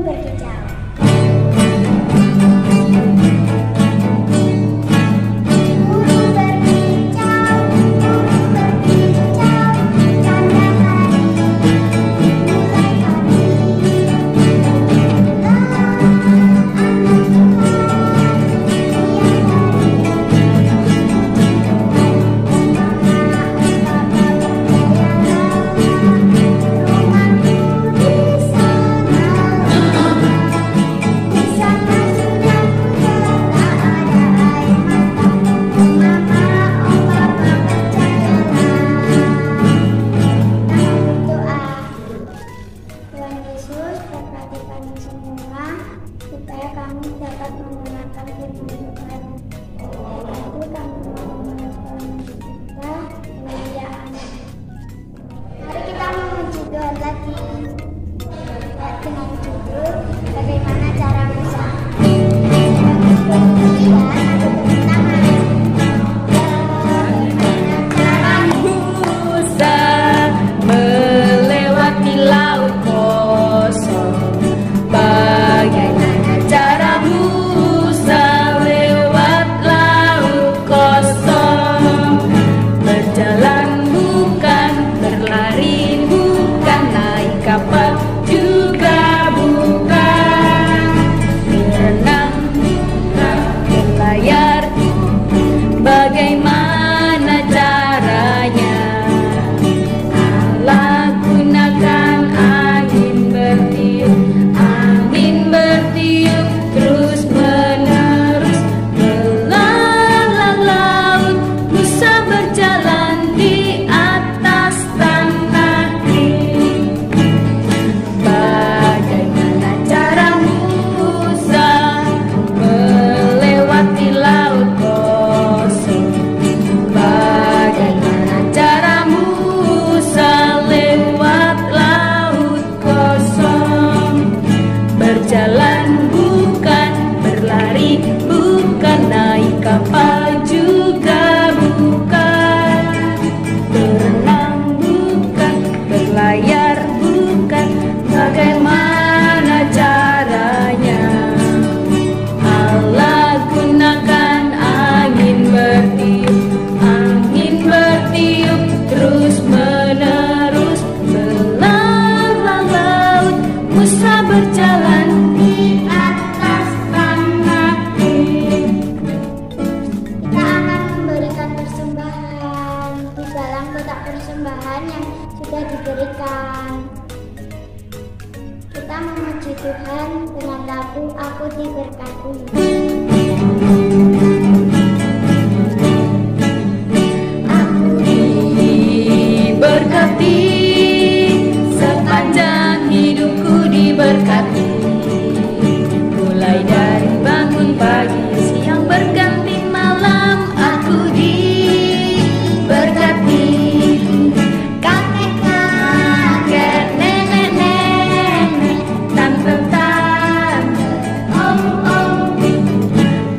berkicau. Supaya kami dapat mendengarkan firman Tuhan. Lalu kami mengucapkan kemuliaan. Mari kita memuji Tuhan lagi dengan judul bagaimana cara Musa. Melewati laut kosong. Bagaimana cara Musa lewat laut kosong? Berjalan bukan, berlari bukan, naik kapal juga bukan, berenang bukan, berlayar. Bagaimana caranya? Allah gunakan angin bertiup terus menerus melalang laut. Musa berjalan di atas tanah kering. Bagaimana cara Musa melewati laut kosong? Bagaimana cara Musa lewat laut kosong? Berjalan bukan, berlari bukan, naik kapal juga bukan, berenang bukan, berlayar bukan. Bagaimana caranya? Allah gunakan angin bertiup terus menerus melalang laut. Musa berjalan di atas tanah kering. Kita akan memberikan persembahan di dalam kotak persembahan yang sudah diberikan. Kita memuji Tuhan dengan lagu Aku Diberkati. Aku diberkati, sepanjang hidupku diberkati. Mulai dari bangun pagi, siang berganti malam, aku diberkati. Kakek-kakek, nenek-nenek, tante-tante, om-om,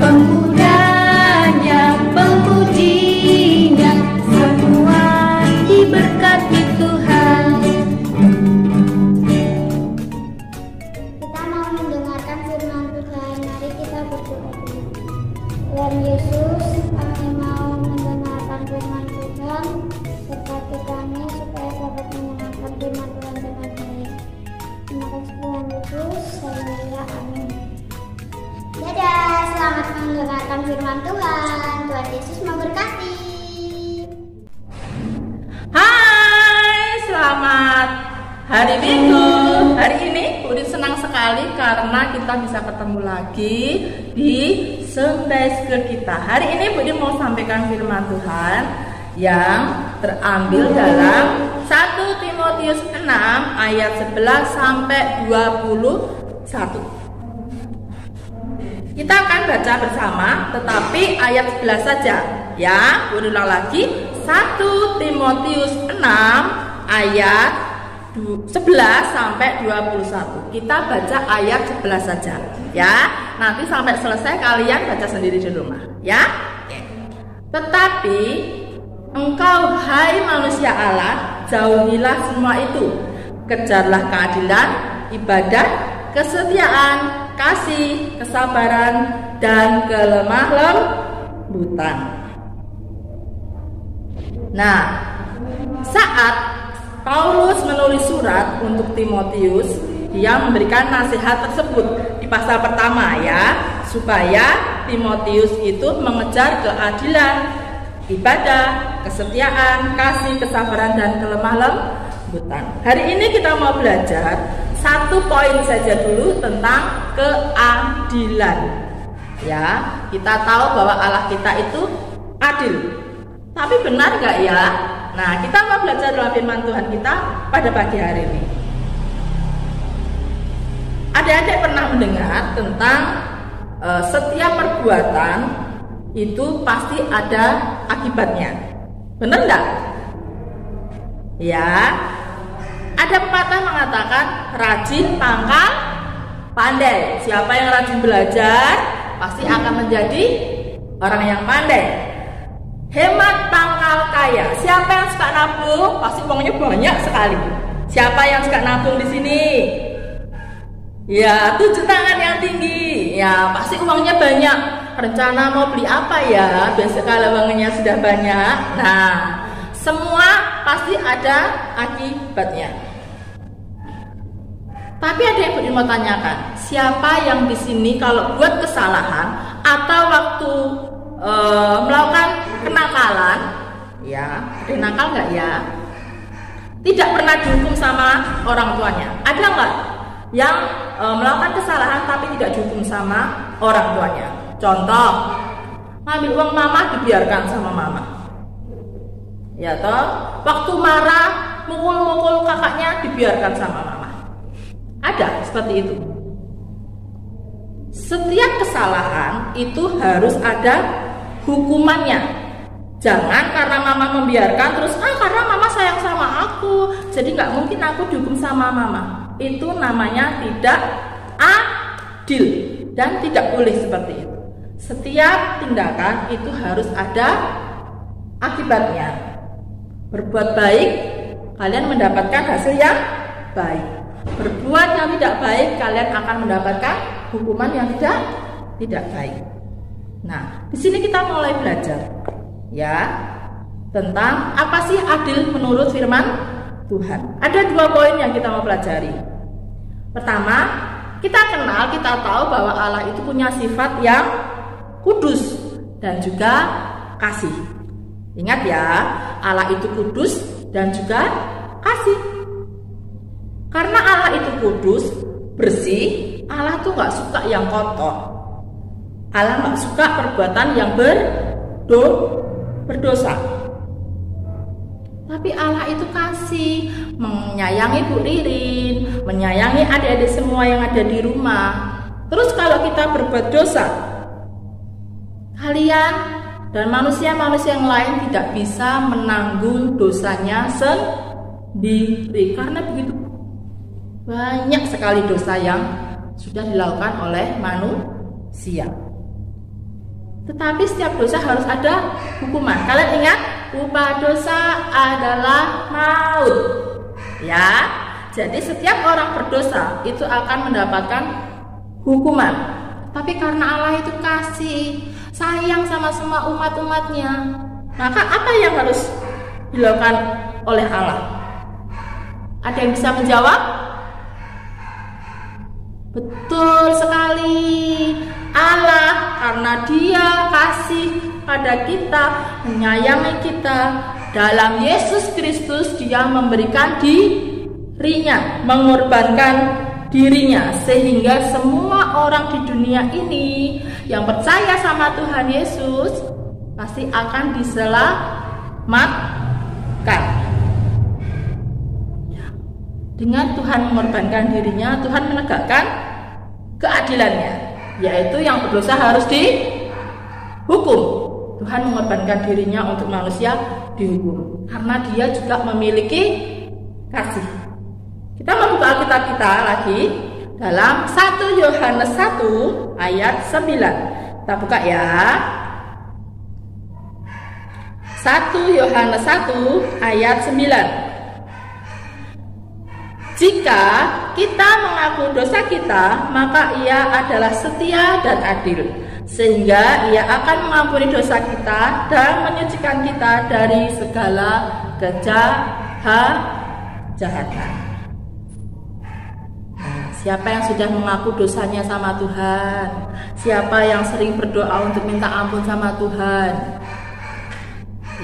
pemudanya, pemujinya, semua diberkati Tuhan. Kita mau mendengarkan firman Tuhan. Mari kita berdoa dulu. Tuhan Yesus, kami mau mendengarkan firman Tuhan. Berkati kami supaya dapat mendengarkan firman Tuhan dengan baik. Terima kasih Tuhan Yesus. Haleluya. Amin. Dadah, selamat mendengarkan firman Tuhan. Tuhan Yesus memberkati. Hai, selamat hari Minggu. Hari ini Budi senang sekali karena kita bisa ketemu lagi di Sunday School kita. Hari ini Budi mau sampaikan firman Tuhan yang terambil dalam 1 Timotius 6 ayat 11 sampai 21. Kita akan baca bersama, tetapi ayat 11 saja. Ya, ulang lagi. 1 Timotius 6 ayat 11 sampai 21. Kita baca ayat 11 saja. Ya, nanti sampai selesai kalian baca sendiri di rumah. Ya. Tetapi engkau, hai manusia Allah, jauhilah semua itu. Kejarlah keadilan, ibadah, kesetiaan, kasih, kesabaran, dan kelemah lembutan. Nah, saat Paulus menulis surat untuk Timotius, dia memberikan nasihat tersebut di pasal pertama ya, supaya Timotius itu mengejar keadilan, ibadah, kesetiaan, kasih, kesabaran, dan kelemah lembutan. Hari ini kita mau belajar satu poin saja dulu tentang keadilan. Ya, kita tahu bahwa Allah kita itu adil. Tapi benar nggak ya? Nah, kita mau belajar dalam firman Tuhan kita pada pagi hari ini. Adik-adik pernah mendengar tentang setiap perbuatan itu pasti ada akibatnya. Benar nggak? Ya. Ada pepatah mengatakan rajin pangkal pandai. Siapa yang rajin belajar pasti akan menjadi orang yang pandai. Hemat pangkal kaya. Siapa yang suka nabung pasti uangnya banyak sekali. Siapa yang suka nabung di sini? Ya, 7 tangan yang tinggi. Ya, pasti uangnya banyak. Rencana mau beli apa ya? Biasa kalau uangnya sudah banyak. Nah, semua pasti ada akibatnya. Tapi ada yang mau tanyakan, siapa yang di sini kalau buat kesalahan atau waktu melakukan kenakalan, ya, ada nakal nggak ya? Tidak pernah dihukum sama orang tuanya. Ada nggak yang melakukan kesalahan tapi tidak dihukum sama orang tuanya? Contoh, ngambil uang mama dibiarkan sama mama. Ya toh, waktu marah mukul-mukul kakaknya dibiarkan sama mama. Ada seperti itu. Setiap kesalahan itu harus ada hukumannya. Jangan karena mama membiarkan terus karena mama sayang sama aku, jadi nggak mungkin aku dihukum sama mama. Itu namanya tidak adil dan tidak boleh seperti itu. Setiap tindakan itu harus ada akibatnya. Berbuat baik, kalian mendapatkan hasil yang baik. Berbuat yang tidak baik, kalian akan mendapatkan hukuman yang tidak baik. Nah, di sini kita mulai belajar ya tentang apa sih adil menurut firman Tuhan. Ada 2 poin yang kita mau pelajari. Pertama, kita tahu bahwa Allah itu punya sifat yang kudus dan juga kasih. Ingat ya, Allah itu kudus dan juga kasih. Karena Allah itu kudus, bersih, Allah tuh gak suka yang kotor. Allah gak suka perbuatan yang berdosa. Tapi Allah itu kasih, menyayangi Bu Ririn, menyayangi adik-adik semua yang ada di rumah. Terus kalau kita berbuat dosa, kalian dan manusia-manusia yang lain tidak bisa menanggung dosanya sendiri. Karena begitu banyak sekali dosa yang sudah dilakukan oleh manusia. Tetapi setiap dosa harus ada hukuman. Kalian ingat, upah dosa adalah maut. Ya, jadi setiap orang berdosa itu akan mendapatkan hukuman. Tapi karena Allah itu kasih, sayang sama semua umat-umatnya, maka apa yang harus dilakukan oleh Allah? Ada yang bisa menjawab? Betul sekali. Allah karena Dia kasih pada kita, menyayangi kita, dalam Yesus Kristus Dia memberikan dirinya, mengorbankan dirinya, sehingga semua orang di dunia ini yang percaya sama Tuhan Yesus pasti akan diselamatkan. Dengan Tuhan mengorbankan dirinya, Tuhan menegakkan keadilannya, yaitu yang berdosa harus dihukum. Tuhan mengorbankan dirinya untuk manusia dihukum, karena Dia juga memiliki kasih. Kita membuka Alkitab kita lagi dalam 1 Yohanes 1 ayat 9. Kita buka ya. 1 Yohanes 1 ayat 9. Jika kita mengaku dosa kita, maka Ia adalah setia dan adil, sehingga Ia akan mengampuni dosa kita dan menyucikan kita dari segala kejahatan. Nah, siapa yang sudah mengaku dosanya sama Tuhan? Siapa yang sering berdoa untuk minta ampun sama Tuhan?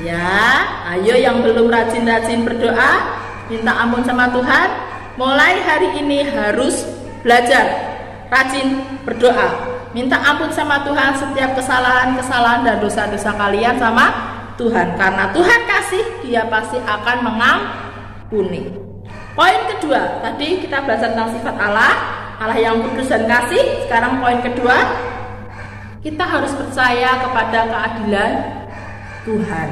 Ya, ayo yang belum rajin-rajin berdoa, minta ampun sama Tuhan, mulai hari ini harus belajar rajin berdoa, minta ampun sama Tuhan setiap kesalahan-kesalahan dan dosa-dosa kalian sama Tuhan. Karena Tuhan kasih, Dia pasti akan mengampuni. Poin kedua, tadi kita belajar tentang sifat Allah, Allah yang kudus dan kasih. Sekarang poin kedua, kita harus percaya kepada keadilan Tuhan.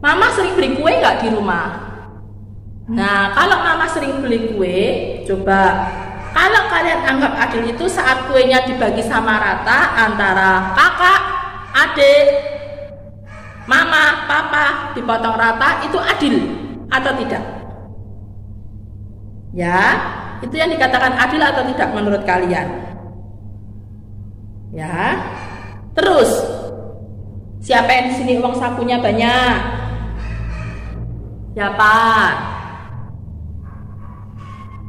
Mama sering beli kue nggak di rumah? Nah, kalau mama sering beli kue, coba kalau kalian anggap adil itu saat kuenya dibagi sama rata antara kakak, adik, mama, papa, dipotong rata, itu adil atau tidak? Ya, itu yang dikatakan adil atau tidak menurut kalian? Ya. Terus, siapa yang di sini uang sakunya banyak? Siapa?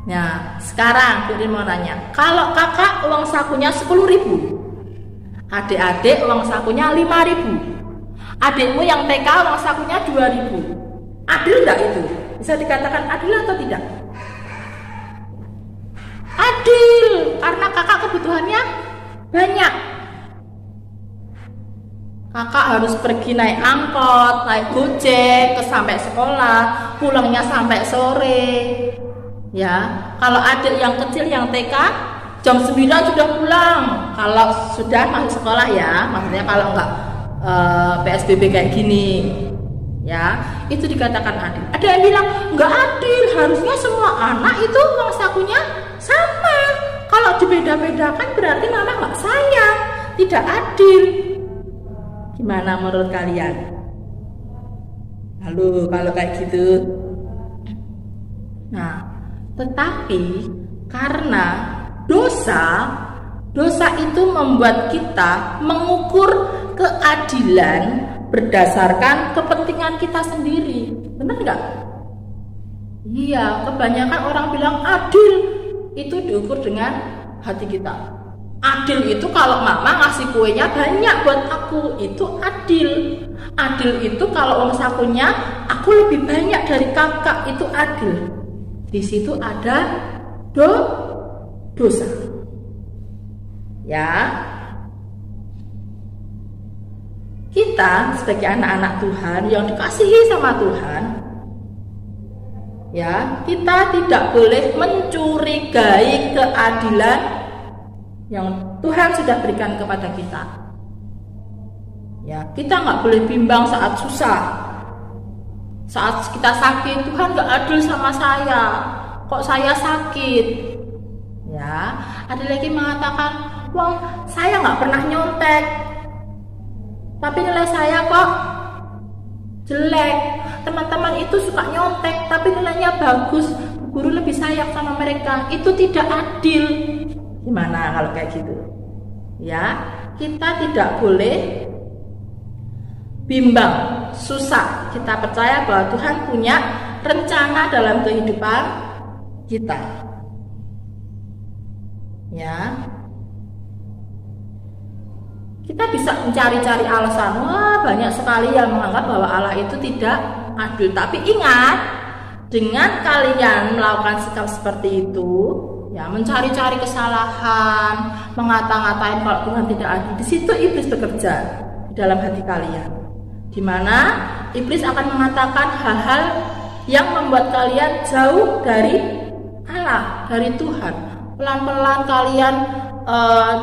Nah, sekarang Putri mau nanya, kalau kakak uang sakunya 10.000, adik-adik uang sakunya 5.000, adikmu yang TK uang sakunya 2.000, adil enggak itu? Bisa dikatakan adil atau tidak? Adil, karena kakak kebutuhannya banyak. Kakak harus pergi naik angkot, naik gojek, sampai sekolah, pulangnya sampai sore. Ya, kalau adik yang kecil yang TK jam 9 sudah pulang. Kalau sudah masuk sekolah ya, maksudnya kalau enggak PSBB kayak gini, ya itu dikatakan adil. Ada yang bilang enggak adil, harusnya semua anak itu uang sakunya sama. Kalau dibeda-bedakan berarti mama enggak sayang, tidak adil. Gimana menurut kalian? Lalu kalau kayak gitu, nah. Tetapi karena dosa itu membuat kita mengukur keadilan berdasarkan kepentingan kita sendiri. Benar nggak? Iya, kebanyakan orang bilang adil itu diukur dengan hati kita. Adil itu kalau mama ngasih kuenya banyak buat aku, itu adil. Adil itu kalau uang sakunya aku lebih banyak dari kakak, itu adil. Di situ ada dosa. Ya. Kita sebagai anak-anak Tuhan yang dikasihi sama Tuhan, ya, kita tidak boleh mencurigai keadilan yang Tuhan sudah berikan kepada kita. Ya, kita nggak boleh bimbang saat susah. Saat kita sakit, Tuhan gak adil sama saya, kok saya sakit? Ya, ada lagi mengatakan, wah saya gak pernah nyontek, tapi nilai saya kok jelek. Teman-teman itu suka nyontek, tapi nilainya bagus, guru lebih sayang sama mereka. Itu tidak adil. Gimana kalau kayak gitu? Ya, kita tidak boleh bimbang, susah. Kita percaya bahwa Tuhan punya rencana dalam kehidupan kita. Ya. Kita bisa mencari-cari alasan. Wah, banyak sekali yang menganggap bahwa Allah itu tidak adil. Tapi ingat, dengan kalian melakukan sikap seperti itu, ya, mencari-cari kesalahan, mengata-ngatain kalau Tuhan tidak adil, di situ iblis bekerja di dalam hati kalian. Di mana iblis akan mengatakan hal-hal yang membuat kalian jauh dari Allah, dari Tuhan. Pelan-pelan kalian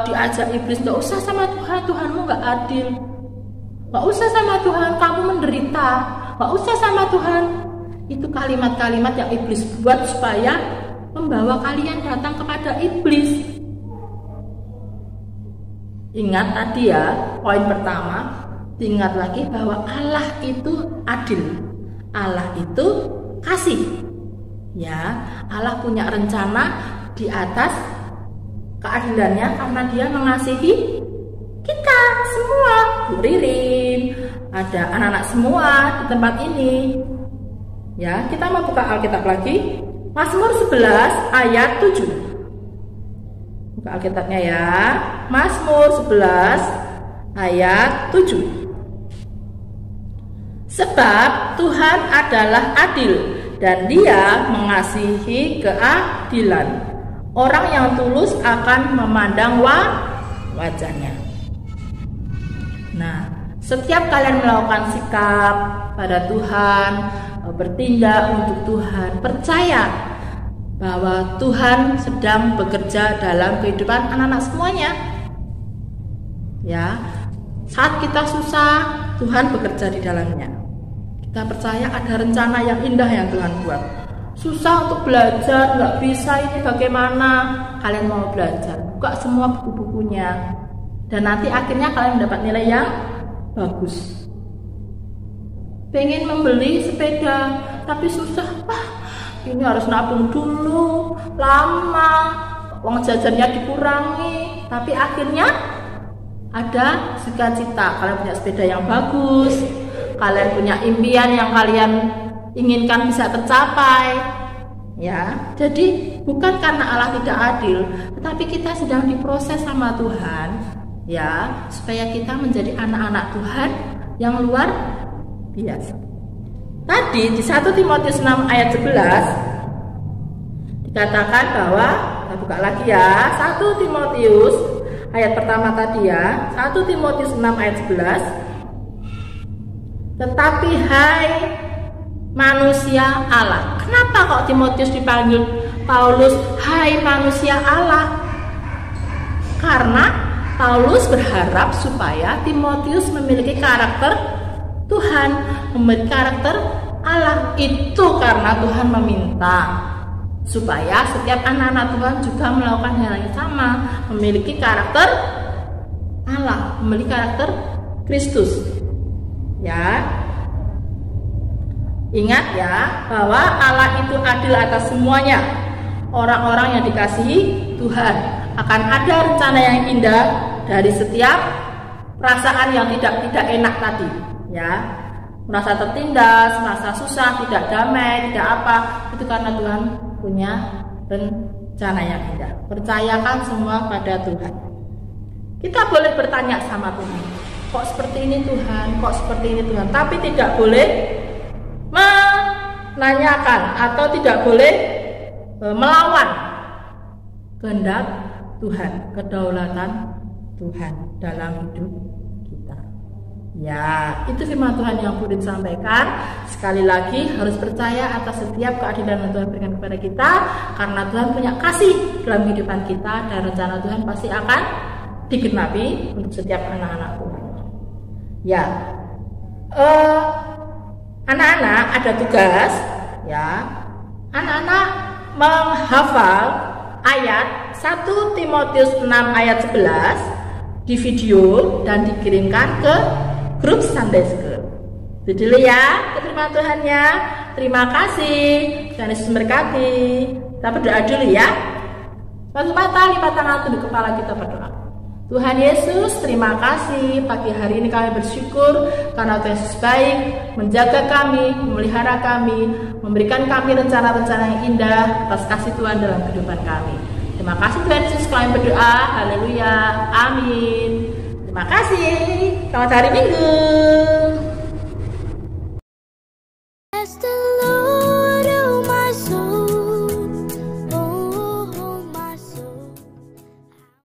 diajak iblis, gak usah sama Tuhan, Tuhanmu gak adil. Gak usah sama Tuhan, kamu menderita. Gak usah sama Tuhan. Itu kalimat-kalimat yang iblis buat supaya membawa kalian datang kepada iblis. Ingat tadi ya, poin pertama. Ingat lagi bahwa Allah itu adil, Allah itu kasih, Ya, Allah punya rencana di atas keadilannya karena Dia mengasihi kita semua. Bu Ririn, ada anak-anak semua di tempat ini. Ya, kita mau buka Alkitab lagi. Mazmur 11 ayat 7. Buka Alkitabnya ya. Mazmur 11 ayat 7. Sebab Tuhan adalah adil dan Dia mengasihi keadilan. Orang yang tulus akan memandang wajahnya. Nah, setiap kalian melakukan sikap pada Tuhan, bertindak untuk Tuhan, percaya bahwa Tuhan sedang bekerja dalam kehidupan anak-anak semuanya. Ya, saat kita susah, Tuhan bekerja di dalamnya. Kita percaya ada rencana yang indah yang Tuhan buat. Susah untuk belajar, nggak bisa, ini bagaimana? Kalian mau belajar, buka semua buku-bukunya, dan nanti akhirnya kalian mendapat nilai yang bagus. Pengen membeli sepeda, tapi susah, ini harus nabung dulu, lama, uang jajannya dikurangi, tapi akhirnya ada cita-cita, kalian punya sepeda yang bagus, kalian punya impian yang kalian inginkan bisa tercapai. Ya, jadi bukan karena Allah tidak adil, tetapi kita sedang diproses sama Tuhan, ya, supaya kita menjadi anak-anak Tuhan yang luar biasa. Tadi di 1 Timotius 6 ayat 11 dikatakan bahwa, kita buka lagi ya, 1 Timotius ayat pertama tadi ya, 1 Timotius 6 ayat 11. Tetapi hai manusia Allah. Kenapa kok Timotius dipanggil Paulus hai manusia Allah? Karena Paulus berharap supaya Timotius memiliki karakter Tuhan, memiliki karakter Allah. Itu karena Tuhan meminta supaya setiap anak-anak Tuhan juga melakukan hal yang sama, memiliki karakter Allah, memiliki karakter Kristus. Ya, ingat ya bahwa Allah itu adil atas semuanya. Orang-orang yang dikasihi Tuhan, akan ada rencana yang indah dari setiap perasaan yang tidak enak tadi. Ya, merasa tertindas, merasa susah, tidak damai, tidak apa, itu karena Tuhan punya rencana yang indah. Percayakan semua pada Tuhan. Kita boleh bertanya sama Tuhan, kok seperti ini Tuhan, kok seperti ini Tuhan, tapi tidak boleh menanyakan atau tidak boleh melawan kehendak Tuhan, kedaulatan Tuhan dalam hidup kita. Ya, itu firman Tuhan yang boleh disampaikan. Sekali lagi harus percaya atas setiap keadilan yang Tuhan berikan kepada kita, karena Tuhan punya kasih dalam kehidupan kita, dan rencana Tuhan pasti akan digenapi untuk setiap anak-anak Tuhan. Ya, anak-anak ada tugas, ya, anak-anak menghafal ayat 1 Timotius 6 ayat 11 di video dan dikirimkan ke grup Sunday School. Itu dulu ya, terima Tuhan ya. Terima kasih, Tuhan Yesus memberkati. Kita berdoa dulu ya. Tutup mata, lipat tangan, tunduk kepala, kita berdoa. Tuhan Yesus, terima kasih pagi hari ini kami bersyukur karena Tuhan Yesus baik, menjaga kami, memelihara kami, memberikan kami rencana-rencana yang indah atas kasih Tuhan dalam kehidupan kami. Terima kasih Tuhan Yesus, kami berdoa, haleluya, amin. Terima kasih, selamat hari Minggu.